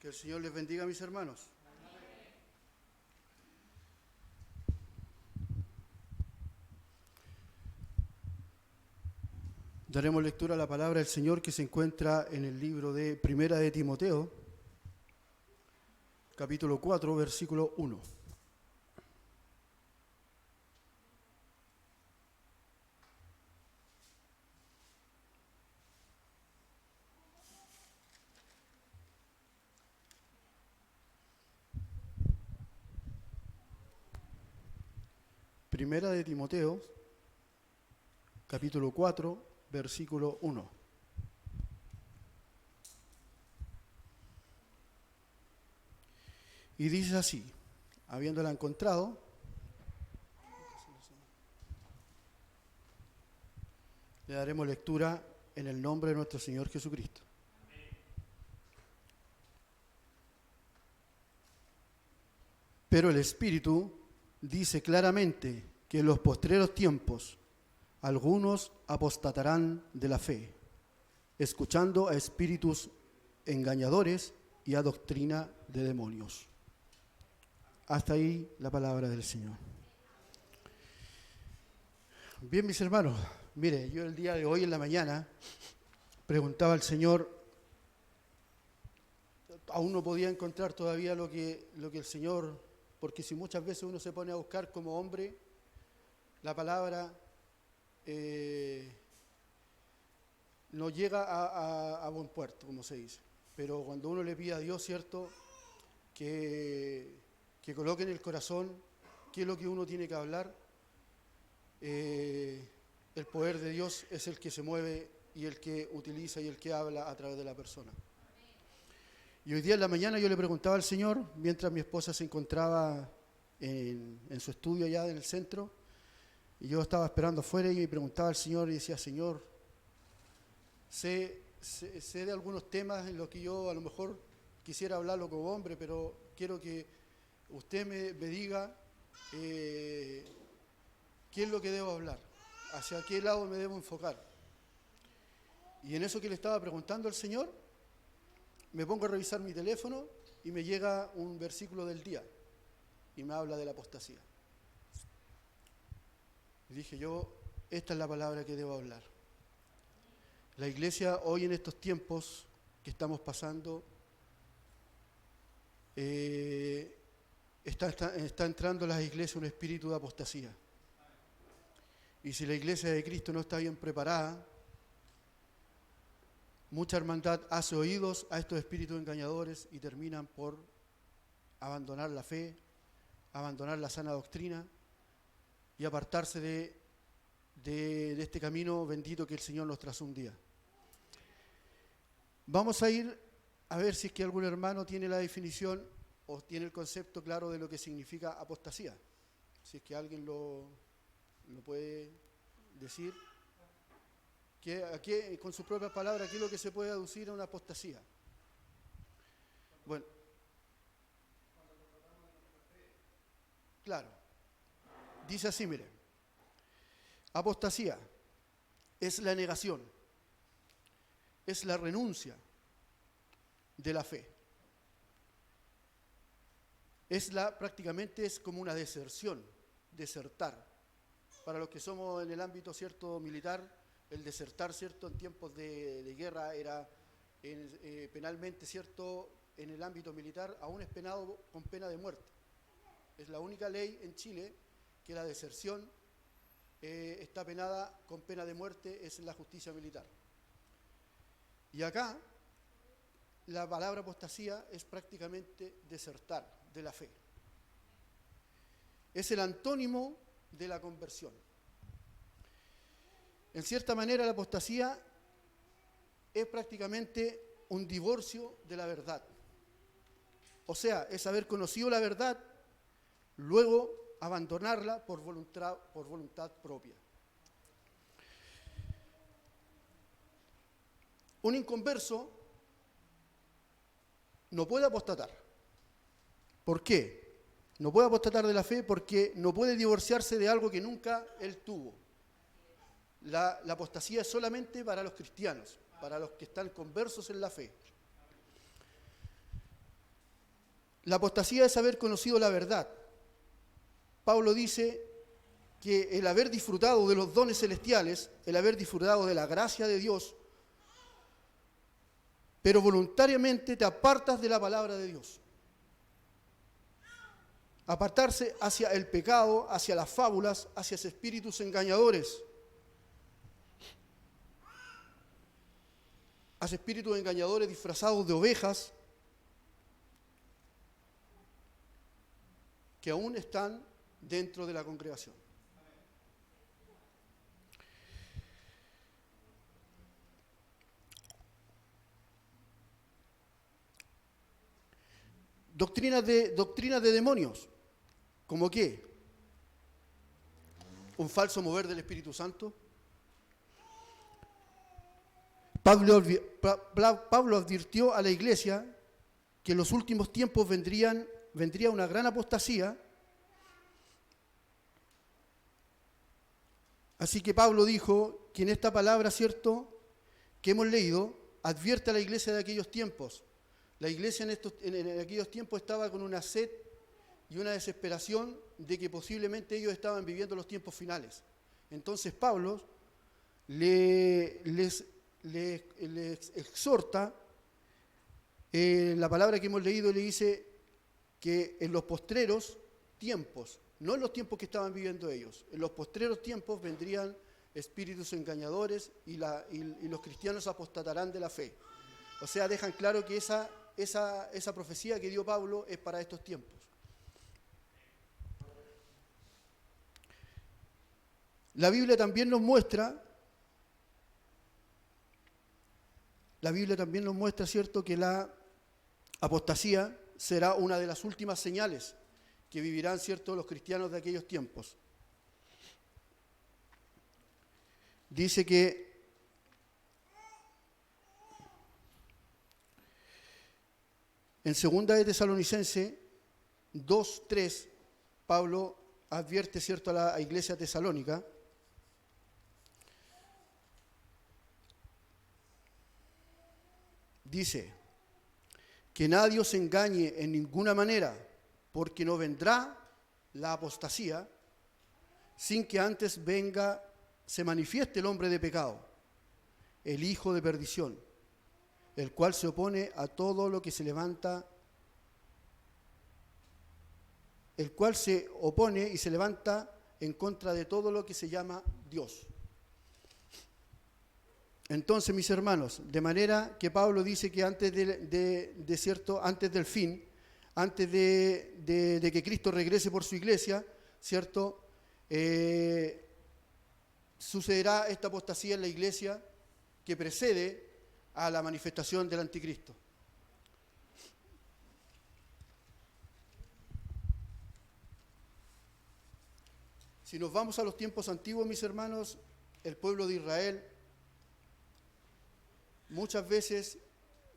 Que el Señor les bendiga, mis hermanos. Daremos lectura a la palabra del Señor que se encuentra en el libro de Primera de Timoteo, capítulo 4, versículo 1. Primera de Timoteo, capítulo 4, versículo 1. Y dice así, habiéndola encontrado, le daremos lectura en el nombre de nuestro Señor Jesucristo. Pero el Espíritu dice claramente que en los postreros tiempos algunos apostatarán de la fe, escuchando a espíritus engañadores y a doctrina de demonios. Hasta ahí la palabra del Señor. Bien, mis hermanos, mire, yo el día de hoy en la mañana preguntaba al Señor, aún no podía encontrar todavía lo que el Señor, porque si muchas veces uno se pone a buscar como hombre la palabra, no llega a buen puerto, como se dice. Pero cuando uno le pide a Dios, ¿cierto?, que coloque en el corazón qué es lo que uno tiene que hablar, el poder de Dios es el que se mueve y el que utiliza y el que habla a través de la persona. Y hoy día en la mañana yo le preguntaba al Señor, mientras mi esposa se encontraba en su estudio allá en el centro, y yo estaba esperando afuera y me preguntaba al Señor y decía, Señor, sé de algunos temas en los que yo a lo mejor quisiera hablarlo como hombre, pero quiero que usted me diga qué es lo que debo hablar, hacia qué lado me debo enfocar. Y en eso que le estaba preguntando al Señor, me pongo a revisar mi teléfono y me llega un versículo del día y me habla de la apostasía. Y dije yo, esta es la palabra que debo hablar. La iglesia hoy en estos tiempos que estamos pasando está entrando a las iglesias un espíritu de apostasía. Y si la iglesia de Cristo no está bien preparada, mucha hermandad hace oídos a estos espíritus engañadores y terminan por abandonar la fe, abandonar la sana doctrina y apartarse de este camino bendito que el Señor nos trazó un día. Vamos a ir a ver si es que algún hermano tiene la definición o tiene el concepto claro de lo que significa apostasía. Si es que alguien lo puede decir. Con sus propias palabras, ¿qué es lo que se puede aducir a una apostasía? Bueno, claro, dice así, mire, apostasía es la negación, es la renuncia de la fe. Prácticamente es como una deserción, desertar. Para los que somos en el ámbito, cierto, militar, el desertar, cierto, en tiempos de guerra era penalmente, cierto, en el ámbito militar, aún es penado con pena de muerte. Es la única ley en Chile que la deserción está penada con pena de muerte, es en la justicia militar. Y acá, la palabra apostasía es prácticamente desertar de la fe. Es el antónimo de la conversión. En cierta manera, la apostasía es prácticamente un divorcio de la verdad. O sea, es haber conocido la verdad, luego abandonarla por voluntad propia. Un inconverso no puede apostatar. ¿Por qué? No puede apostatar de la fe porque no puede divorciarse de algo que nunca él tuvo. La apostasía es solamente para los cristianos, para los que están conversos en la fe. La apostasía es haber conocido la verdad. Pablo dice que el haber disfrutado de los dones celestiales, el haber disfrutado de la gracia de Dios, pero voluntariamente te apartas de la palabra de Dios. Apartarse hacia el pecado, hacia las fábulas, hacia esos espíritus engañadores. Hacia espíritus engañadores disfrazados de ovejas que aún están dentro de la congregación. Doctrinas de demonios. ¿Cómo qué? ¿Un falso mover del Espíritu Santo? Pablo advirtió a la iglesia que en los últimos tiempos vendría una gran apostasía. Así que Pablo dijo que en esta palabra, ¿cierto?, que hemos leído, advierte a la iglesia de aquellos tiempos. La iglesia en aquellos tiempos estaba con una sed y una desesperación de que posiblemente ellos estaban viviendo los tiempos finales. Entonces Pablo les exhorta, la palabra que hemos leído le dice que en los postreros tiempos, no en los tiempos que estaban viviendo ellos, en los postreros tiempos vendrían espíritus engañadores y los cristianos apostatarán de la fe. O sea, dejan claro que esa profecía que dio Pablo es para estos tiempos. La Biblia también nos muestra, ¿cierto?, que la apostasía será una de las últimas señales que vivirán, ¿cierto?, los cristianos de aquellos tiempos. Dice que en 2 de Tesalonicenses 2:3, Pablo advierte, ¿cierto?, a la iglesia tesalónica. Dice que nadie os engañe en ninguna manera, porque no vendrá la apostasía sin que antes se manifieste el hombre de pecado, el hijo de perdición, el cual se opone a todo lo que se levanta, el cual se opone y se levanta en contra de todo lo que se llama Dios. Entonces, mis hermanos, de manera que Pablo dice que antes antes del fin, antes de que Cristo regrese por su iglesia, ¿cierto?, sucederá esta apostasía en la iglesia que precede a la manifestación del anticristo. Si nos vamos a los tiempos antiguos, mis hermanos, el pueblo de Israel muchas veces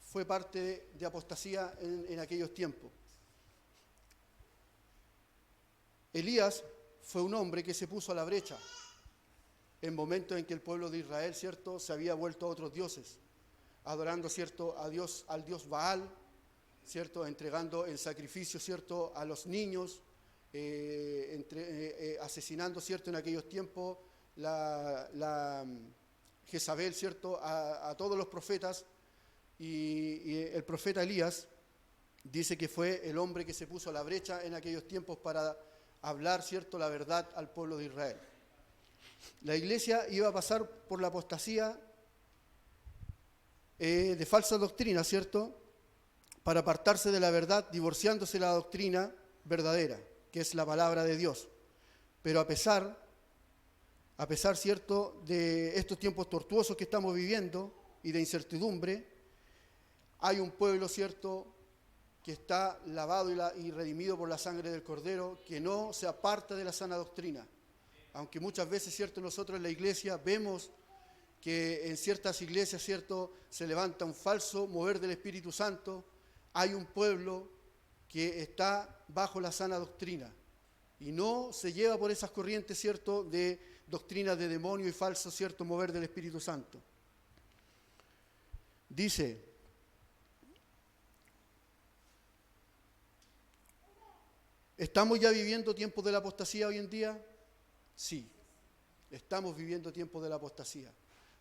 fue parte de apostasía en aquellos tiempos. Elías fue un hombre que se puso a la brecha en momentos en que el pueblo de Israel, ¿cierto?, se había vuelto a otros dioses, adorando, ¿cierto?, al dios Baal, ¿cierto?, entregando en sacrificio, ¿cierto?, a los niños, asesinando, ¿cierto?, en aquellos tiempos la Jezabel, ¿cierto?, a todos los profetas, y el profeta Elías dice que fue el hombre que se puso a la brecha en aquellos tiempos para hablar, ¿cierto?, la verdad al pueblo de Israel. La iglesia iba a pasar por la apostasía de falsa doctrina, ¿cierto?, para apartarse de la verdad, divorciándose de la doctrina verdadera, que es la palabra de Dios. Pero a pesar, ¿cierto?, de estos tiempos tortuosos que estamos viviendo y de incertidumbre, hay un pueblo, ¿cierto?, que está lavado y redimido por la sangre del Cordero, que no se aparta de la sana doctrina. Aunque muchas veces, ¿cierto?, nosotros en la iglesia vemos que en ciertas iglesias, ¿cierto?, se levanta un falso mover del Espíritu Santo, hay un pueblo que está bajo la sana doctrina y no se lleva por esas corrientes, ¿cierto?, de doctrinas de demonio y falso, ¿cierto?, mover del Espíritu Santo. Dice ¿Estamos ya viviendo tiempos de la apostasía hoy en día? Sí, estamos viviendo tiempos de la apostasía.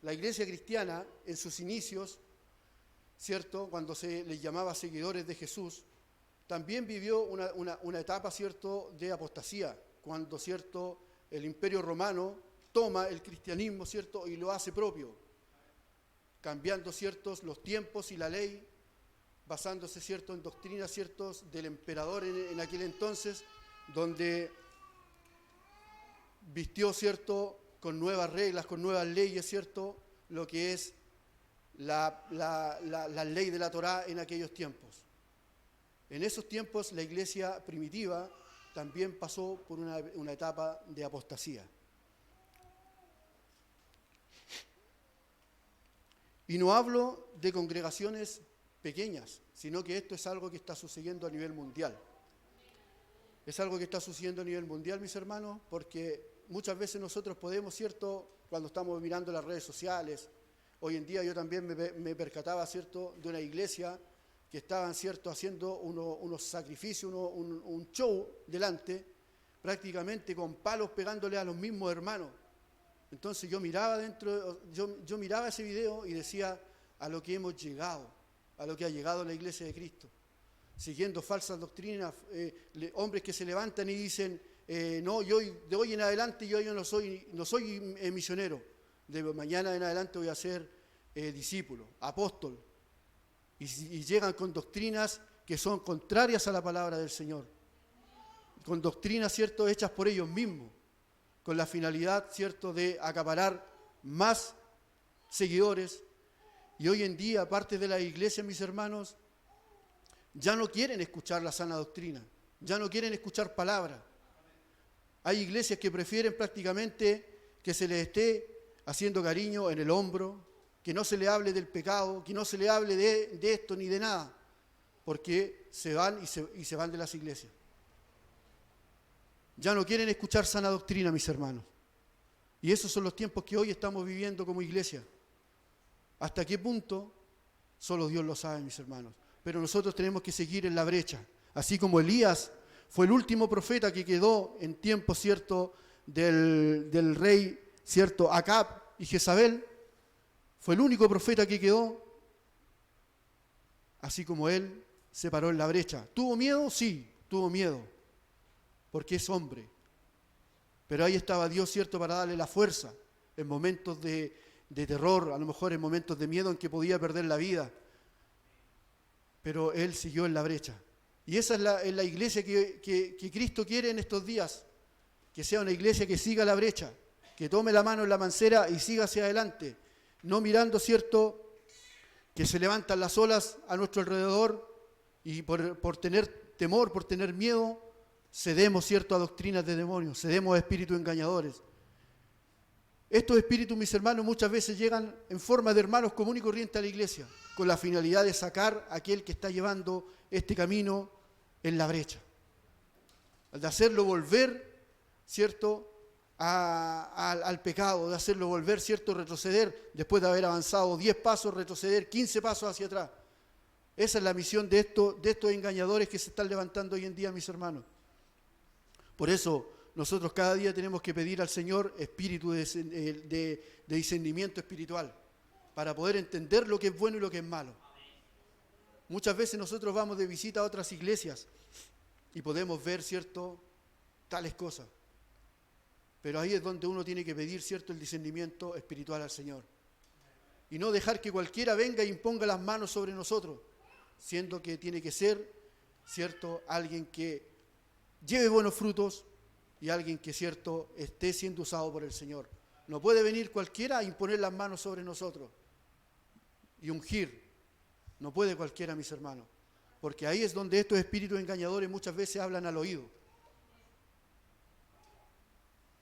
La iglesia cristiana, en sus inicios, ¿cierto?, cuando se les llamaba seguidores de Jesús, también vivió una etapa, ¿cierto?, de apostasía, cuando, ¿cierto?, el Imperio Romano toma el cristianismo, ¿cierto?, y lo hace propio, cambiando, ¿ciertos?, los tiempos y la ley, basándose, ¿cierto?, en doctrinas, ¿ciertos?, del emperador en aquel entonces, donde vistió, ¿cierto?, con nuevas reglas, con nuevas leyes, ¿cierto?, lo que es la ley de la Torá en aquellos tiempos. En esos tiempos la iglesia primitiva también pasó por una etapa de apostasía. Y no hablo de congregaciones pequeñas, sino que esto es algo que está sucediendo a nivel mundial. Es algo que está sucediendo a nivel mundial, mis hermanos, porque muchas veces nosotros podemos, ¿cierto?, cuando estamos mirando las redes sociales, hoy en día yo también me percataba, ¿cierto?, de una iglesia que estaban, ¿cierto?, haciendo unos sacrificios, un show delante, prácticamente con palos pegándole a los mismos hermanos. Entonces yo miraba yo miraba ese video y decía, a lo que hemos llegado, a lo que ha llegado la iglesia de Cristo, siguiendo falsas doctrinas, hombres que se levantan y dicen, no, yo de hoy en adelante yo no soy misionero, de mañana en adelante voy a ser discípulo, apóstol, y llegan con doctrinas que son contrarias a la palabra del Señor, con doctrinas, ¿cierto?, hechas por ellos mismos, con la finalidad, ¿cierto?, de acaparar más seguidores. Y hoy en día, parte de la iglesia, mis hermanos, ya no quieren escuchar la sana doctrina, ya no quieren escuchar palabra. Hay iglesias que prefieren prácticamente que se les esté haciendo cariño en el hombro, que no se le hable del pecado, que no se le hable de esto ni de nada, porque se van y se van de las iglesias. Ya no quieren escuchar sana doctrina, mis hermanos. Y esos son los tiempos que hoy estamos viviendo como iglesia. ¿Hasta qué punto? Solo Dios lo sabe, mis hermanos. Pero nosotros tenemos que seguir en la brecha. Así como Elías fue el último profeta que quedó en tiempo, ¿cierto?, del rey, ¿cierto?, Acab y Jezabel, fue el único profeta que quedó. Así como él se paró en la brecha. ¿Tuvo miedo? Sí, tuvo miedo, porque es hombre. Pero ahí estaba Dios, ¿cierto?, para darle la fuerza en momentos de terror, a lo mejor en momentos de miedo en que podía perder la vida. Pero él siguió en la brecha. Y esa es la iglesia que Cristo quiere en estos días, que sea una iglesia que siga la brecha, que tome la mano en la mancera y siga hacia adelante, no mirando, ¿cierto?, que se levantan las olas a nuestro alrededor y por tener temor, por tener miedo, cedemos, ¿cierto?, a doctrinas de demonios, cedemos a espíritus engañadores. Estos espíritus, mis hermanos, muchas veces llegan en forma de hermanos común y corriente a la iglesia, con la finalidad de sacar a aquel que está llevando este camino en la brecha, de hacerlo volver, ¿cierto?, al pecado, de hacerlo volver, ¿cierto?, retroceder, después de haber avanzado 10 pasos, retroceder 15 pasos hacia atrás. Esa es la misión de estos engañadores que se están levantando hoy en día, mis hermanos. Por eso nosotros cada día tenemos que pedir al Señor espíritu de discernimiento espiritual, para poder entender lo que es bueno y lo que es malo. Muchas veces nosotros vamos de visita a otras iglesias y podemos ver, ¿cierto?, tales cosas. Pero ahí es donde uno tiene que pedir, ¿cierto?, el discernimiento espiritual al Señor. Y no dejar que cualquiera venga e imponga las manos sobre nosotros, siendo que tiene que ser, ¿cierto?, alguien que lleve buenos frutos y alguien que, ¿cierto?, esté siendo usado por el Señor. No puede venir cualquiera a imponer las manos sobre nosotros y ungir. No puede cualquiera, mis hermanos. Porque ahí es donde estos espíritus engañadores muchas veces hablan al oído.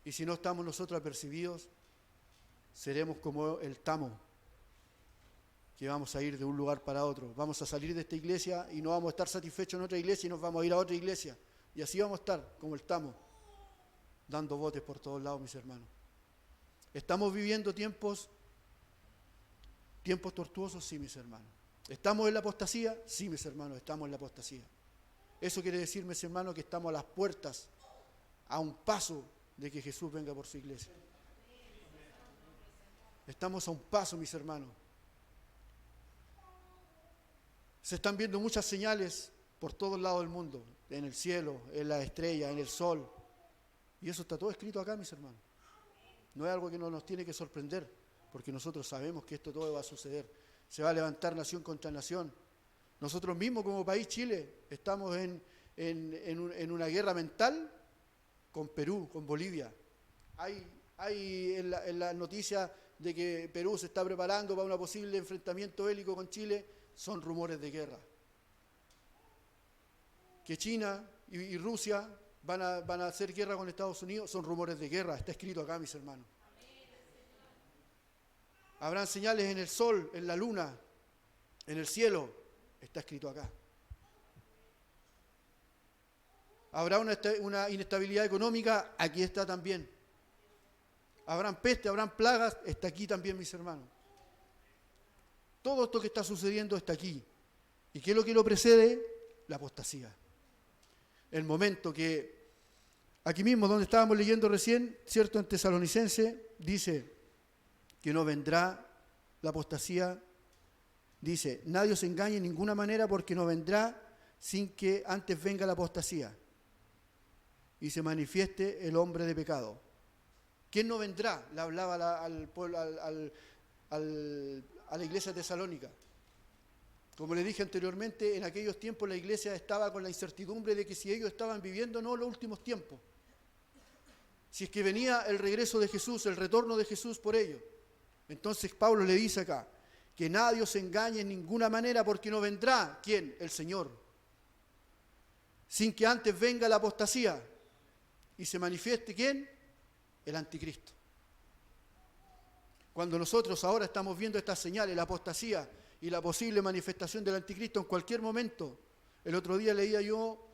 Y si no estamos nosotros apercibidos, seremos como el tamo, que vamos a ir de un lugar para otro. Vamos a salir de esta iglesia y no vamos a estar satisfechos en otra iglesia y nos vamos a ir a otra iglesia. Y así vamos a estar, como el tamo, dando botes por todos lados, mis hermanos. ¿Estamos viviendo tiempos tortuosos? Sí, mis hermanos. ¿Estamos en la apostasía? Sí, mis hermanos, estamos en la apostasía. Eso quiere decir, mis hermanos, que estamos a las puertas, a un paso de que Jesús venga por su iglesia. Estamos a un paso, mis hermanos. Se están viendo muchas señales por todos lados del mundo, en el cielo, en las estrellas, en el sol. Y eso está todo escrito acá, mis hermanos. No es algo que no nos tiene que sorprender, porque nosotros sabemos que esto todo va a suceder. Se va a levantar nación contra nación. Nosotros mismos como país, Chile, estamos en una guerra mental con Perú, con Bolivia. Hay en la noticia de que Perú se está preparando para un posible enfrentamiento bélico con Chile, son rumores de guerra. Que China y Rusia van a hacer guerra con Estados Unidos, son rumores de guerra, está escrito acá, mis hermanos. Habrán señales en el sol, en la luna, en el cielo, está escrito acá. Habrá una inestabilidad económica, aquí está también. Habrán peste, habrán plagas, está aquí también, mis hermanos. Todo esto que está sucediendo está aquí. ¿Y qué es lo que lo precede? La apostasía. El momento que, aquí mismo donde estábamos leyendo recién, cierto, en Tesalonicense, dice que no vendrá la apostasía. Dice, nadie os engañe en ninguna manera porque no vendrá sin que antes venga la apostasía y se manifieste el hombre de pecado. ¿Quién no vendrá? Le hablaba al pueblo, a la iglesia tesalónica. Como le dije anteriormente, en aquellos tiempos la iglesia estaba con la incertidumbre de que si ellos estaban viviendo o no los últimos tiempos. Si es que venía el regreso de Jesús, el retorno de Jesús por ellos. Entonces Pablo le dice acá, que nadie os engañe en ninguna manera porque no vendrá, ¿quién? El Señor. Sin que antes venga la apostasía y se manifieste, ¿quién? El anticristo. Cuando nosotros ahora estamos viendo estas señales, la apostasía y la posible manifestación del anticristo en cualquier momento. El otro día leía yo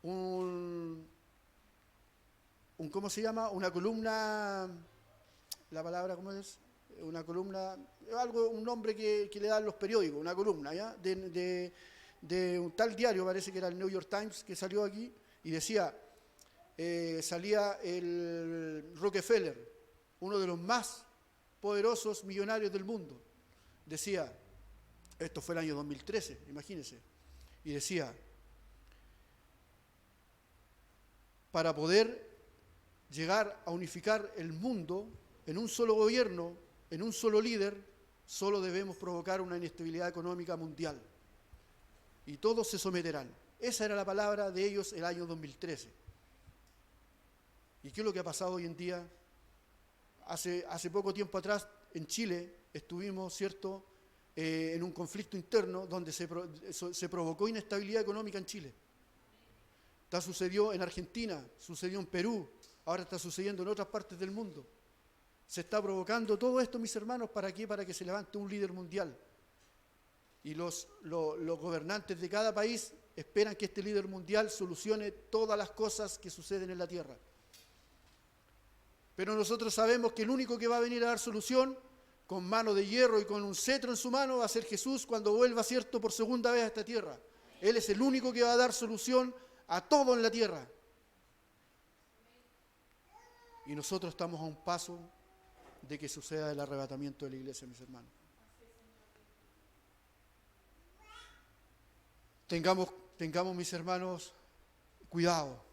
¿cómo se llama? Una columna, la palabra, ¿cómo es? Una columna, un nombre que le dan los periódicos, una columna, ¿ya? De un tal diario, parece que era el New York Times, que salió aquí, y decía, salía el Rockefeller, uno de los más poderosos millonarios del mundo. Decía, esto fue el año 2013, imagínense, y decía, para poder llegar a unificar el mundo en un solo gobierno, en un solo líder, solo debemos provocar una inestabilidad económica mundial. Y todos se someterán. Esa era la palabra de ellos el año 2013. ¿Y qué es lo que ha pasado hoy en día? Hace poco tiempo atrás, en Chile, estuvimos, ¿cierto?, en un conflicto interno donde se provocó inestabilidad económica en Chile. Sucedió en Argentina, sucedió en Perú, ahora está sucediendo en otras partes del mundo. Se está provocando todo esto, mis hermanos, ¿para qué? Para que se levante un líder mundial. Y los gobernantes de cada país esperan que este líder mundial solucione todas las cosas que suceden en la tierra. Pero nosotros sabemos que el único que va a venir a dar solución, con mano de hierro y con un cetro en su mano, va a ser Jesús cuando vuelva, ¿cierto?, por segunda vez a esta tierra. Él es el único que va a dar solución a todo en la tierra. Y nosotros estamos a un paso de que suceda el arrebatamiento de la iglesia, mis hermanos. Tengamos, mis hermanos, cuidado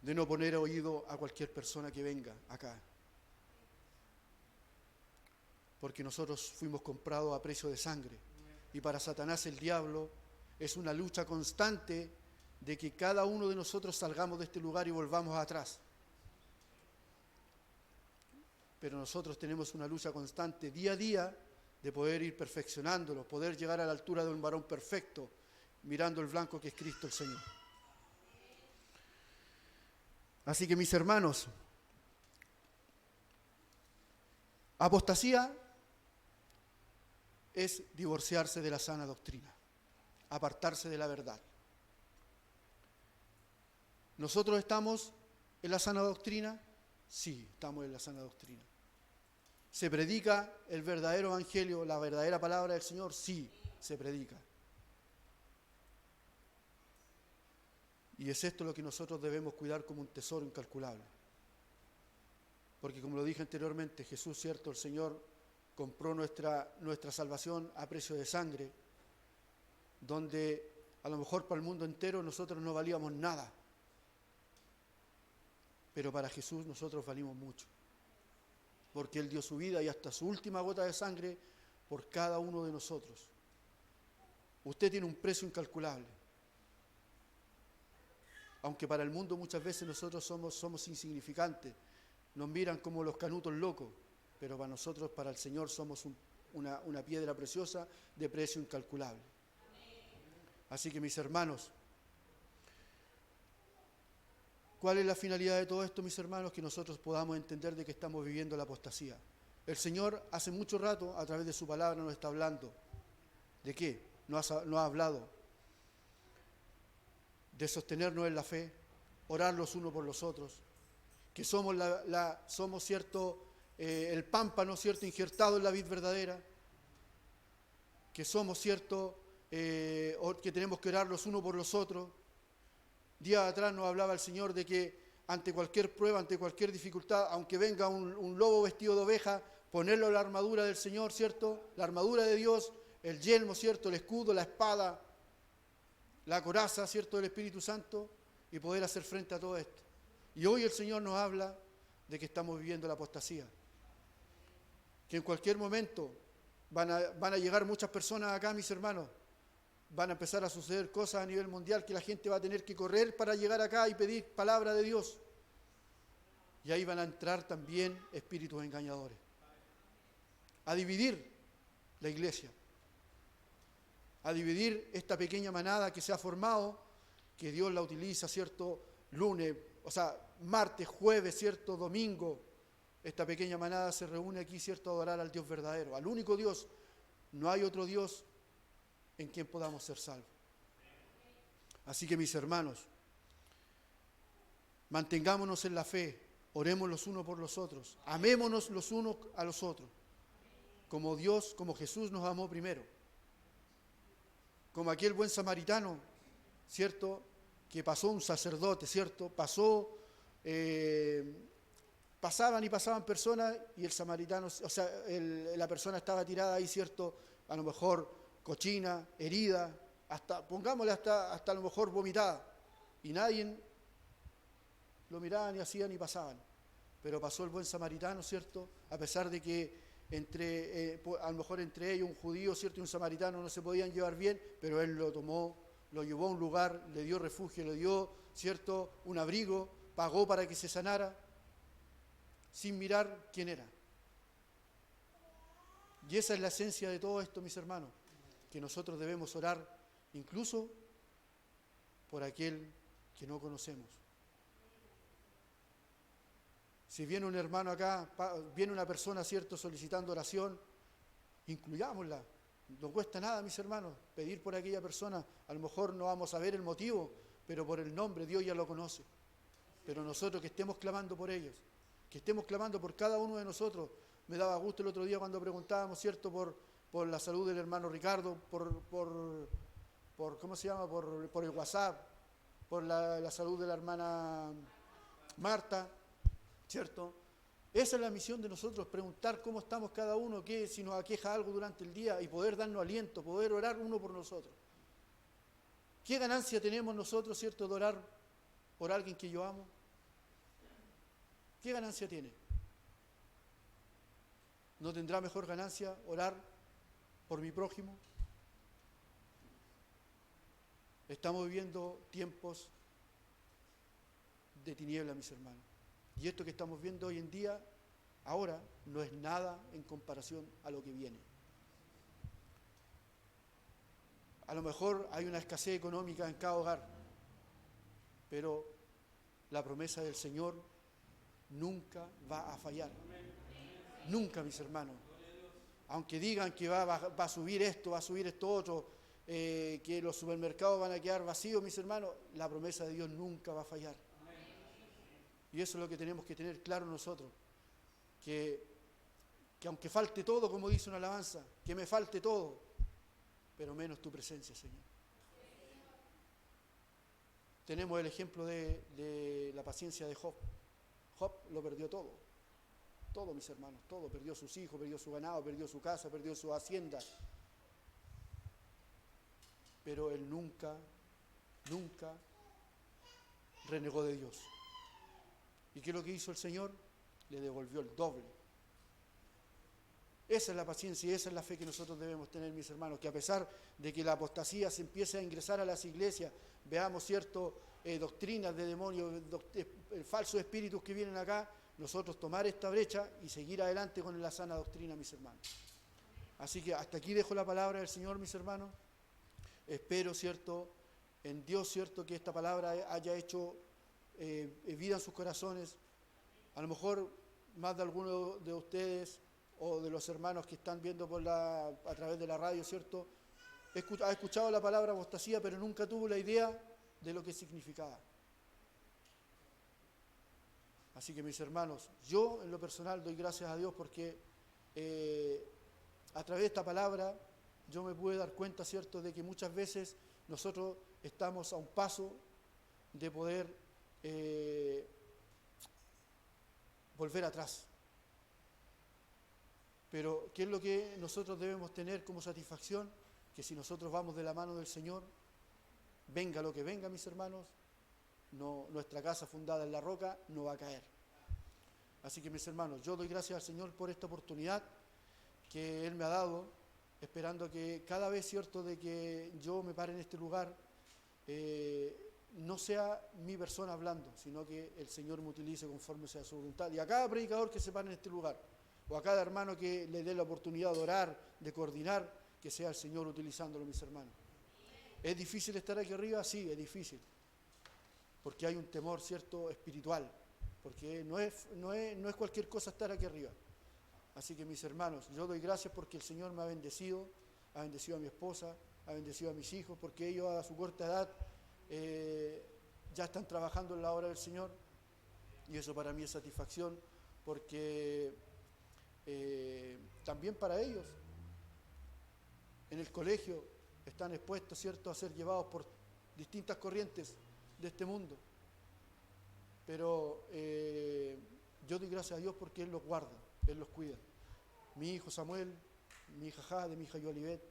de no poner oído a cualquier persona que venga acá. Porque nosotros fuimos comprados a precio de sangre. Y para Satanás, el diablo, es una lucha constante de que cada uno de nosotros salgamos de este lugar y volvamos atrás. Pero nosotros tenemos una lucha constante día a día de poder ir perfeccionándolo, poder llegar a la altura de un varón perfecto, mirando el blanco que es Cristo el Señor. Así que, mis hermanos, apostasía es divorciarse de la sana doctrina, apartarse de la verdad. ¿Nosotros estamos en la sana doctrina? Sí, estamos en la sana doctrina. ¿Se predica el verdadero evangelio, la verdadera palabra del Señor? Sí, se predica. Y es esto lo que nosotros debemos cuidar como un tesoro incalculable. Porque como lo dije anteriormente, Jesús, cierto, el Señor compró nuestra salvación a precio de sangre, donde a lo mejor para el mundo entero nosotros no valíamos nada, pero para Jesús nosotros valimos mucho, porque Él dio su vida y hasta su última gota de sangre por cada uno de nosotros. Usted tiene un precio incalculable, aunque para el mundo muchas veces nosotros somos insignificantes, nos miran como los canutos locos, pero para nosotros, para el Señor, somos una piedra preciosa de precio incalculable. Así que mis hermanos, ¿cuál es la finalidad de todo esto, mis hermanos? Que nosotros podamos entender de que estamos viviendo la apostasía. El Señor hace mucho rato, a través de su palabra, nos está hablando. ¿De qué? Nos ha hablado de sostenernos en la fe, orar los unos por los otros, que somos, somos cierto, el pámpano, cierto, injertado en la vid verdadera, que somos, cierto, que tenemos que orar los unos por los otros. Días atrás nos hablaba el Señor de que ante cualquier prueba, ante cualquier dificultad, aunque venga un lobo vestido de oveja, ponerlo la armadura del Señor, ¿cierto? La armadura de Dios, el yelmo, ¿cierto? El escudo, la espada, la coraza, ¿cierto? Del Espíritu Santo, y poder hacer frente a todo esto. Y hoy el Señor nos habla de que estamos viviendo la apostasía, que en cualquier momento van a llegar muchas personas acá, mis hermanos, van a empezar a suceder cosas a nivel mundial que la gente va a tener que correr para llegar acá y pedir palabra de Dios. Y ahí van a entrar también espíritus engañadores a dividir la iglesia, a dividir esta pequeña manada que se ha formado, que Dios la utiliza, ¿cierto? Lunes, o sea, martes, jueves, ¿cierto? Domingo, esta pequeña manada se reúne aquí, ¿cierto? A adorar al Dios verdadero, al único Dios. No hay otro Dios en quien podamos ser salvos. Así que, mis hermanos, mantengámonos en la fe, oremos los unos por los otros, amémonos los unos a los otros, como Dios, como Jesús nos amó primero, como aquel buen samaritano, ¿cierto?, que pasó un sacerdote, ¿cierto?, pasaban y pasaban personas y el samaritano, o sea, la persona estaba tirada ahí, ¿cierto?, a lo mejor cochina, herida, hasta, pongámosle hasta a lo mejor vomitada, y nadie lo miraba ni hacía ni pasaban. Pero pasó el buen samaritano, ¿cierto?, a pesar de que a lo mejor entre ellos un judío, ¿cierto?, y un samaritano no se podían llevar bien, pero él lo tomó, lo llevó a un lugar, le dio refugio, le dio, ¿cierto?, un abrigo, pagó para que se sanara, sin mirar quién era. Y esa es la esencia de todo esto, mis hermanos, que nosotros debemos orar incluso por aquel que no conocemos. Si viene un hermano acá, viene una persona, ¿cierto?, solicitando oración, incluyámosla. No cuesta nada, mis hermanos, pedir por aquella persona. A lo mejor no vamos a ver el motivo, pero por el nombre Dios ya lo conoce. Pero nosotros que estemos clamando por ellos, que estemos clamando por cada uno de nosotros. Me daba gusto el otro día cuando preguntábamos, ¿cierto?, por la salud del hermano Ricardo, por ¿cómo se llama?, por el WhatsApp, por la salud de la hermana Marta, ¿cierto? Esa es la misión de nosotros, preguntar cómo estamos cada uno, si nos aqueja algo durante el día y poder darnos aliento, poder orar uno por nosotros. ¿Qué ganancia tenemos nosotros, ¿cierto?, de orar por alguien que yo amo? ¿Qué ganancia tiene? ¿No tendrá mejor ganancia orar por mi prójimo? Estamos viviendo tiempos de tiniebla, mis hermanos. Y esto que estamos viendo hoy en día, ahora, no es nada en comparación a lo que viene. A lo mejor hay una escasez económica en cada hogar, pero la promesa del Señor nunca va a fallar. Nunca, mis hermanos. Aunque digan que va a subir esto, va a subir esto otro, que los supermercados van a quedar vacíos, mis hermanos, la promesa de Dios nunca va a fallar. Y eso es lo que tenemos que tener claro nosotros, que aunque falte todo, como dice una alabanza, que me falte todo, pero menos tu presencia, Señor. Tenemos el ejemplo de la paciencia de Job. Job lo perdió todo. Todo, mis hermanos, todo. Perdió sus hijos, perdió su ganado, perdió su casa, perdió su hacienda. Pero él nunca renegó de Dios. ¿Y qué es lo que hizo el Señor? Le devolvió el doble. Esa es la paciencia y esa es la fe que nosotros debemos tener, mis hermanos, que a pesar de que la apostasía se empiece a ingresar a las iglesias, veamos doctrinas de demonios, falsos espíritus que vienen acá, nosotros tomar esta brecha y seguir adelante con la sana doctrina, mis hermanos. Así que hasta aquí dejo la palabra del Señor, mis hermanos. Espero, en Dios, que esta palabra haya hecho vida en sus corazones. A lo mejor más de alguno de ustedes o de los hermanos que están viendo a través de la radio, ha escuchado la palabra apostasía, pero nunca tuvo la idea de lo que significaba. Así que, mis hermanos, yo en lo personal doy gracias a Dios porque a través de esta palabra yo me pude dar cuenta, de que muchas veces nosotros estamos a un paso de poder volver atrás. Pero, ¿qué es lo que nosotros debemos tener como satisfacción? Que si nosotros vamos de la mano del Señor, venga lo que venga, mis hermanos, nuestra casa fundada en la roca no va a caer. Así que, mis hermanos, yo doy gracias al Señor por esta oportunidad que Él me ha dado, esperando que cada vez, de que yo me pare en este lugar, no sea mi persona hablando, sino que el Señor me utilice conforme sea su voluntad. Y a cada predicador que se pare en este lugar, o a cada hermano que le dé la oportunidad de orar, de coordinar, que sea el Señor utilizándolo, mis hermanos. ¿Es difícil estar aquí arriba? Sí, es difícil. Porque hay un temor, espiritual. Porque no es cualquier cosa estar aquí arriba. Así que, mis hermanos, yo doy gracias porque el Señor me ha bendecido a mi esposa, ha bendecido a mis hijos, porque ellos a su corta edad ya están trabajando en la obra del Señor. Y eso para mí es satisfacción, porque también para ellos en el colegio están expuestos, a ser llevados por distintas corrientes de este mundo. Pero yo doy gracias a Dios porque Él los guarda, Él los cuida. Mi hijo Samuel, mi hija Jade, mi hija Yolivet,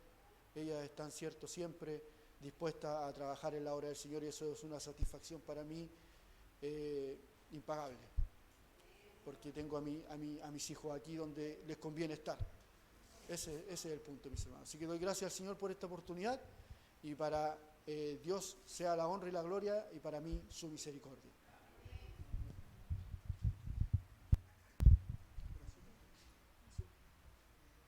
ellas están, siempre dispuestas a trabajar en la obra del Señor, y eso es una satisfacción para mí impagable. Porque tengo a mis hijos aquí donde les conviene estar. Ese es el punto, mis hermanos. Así que doy gracias al Señor por esta oportunidad, y para Dios sea la honra y la gloria, y para mí su misericordia.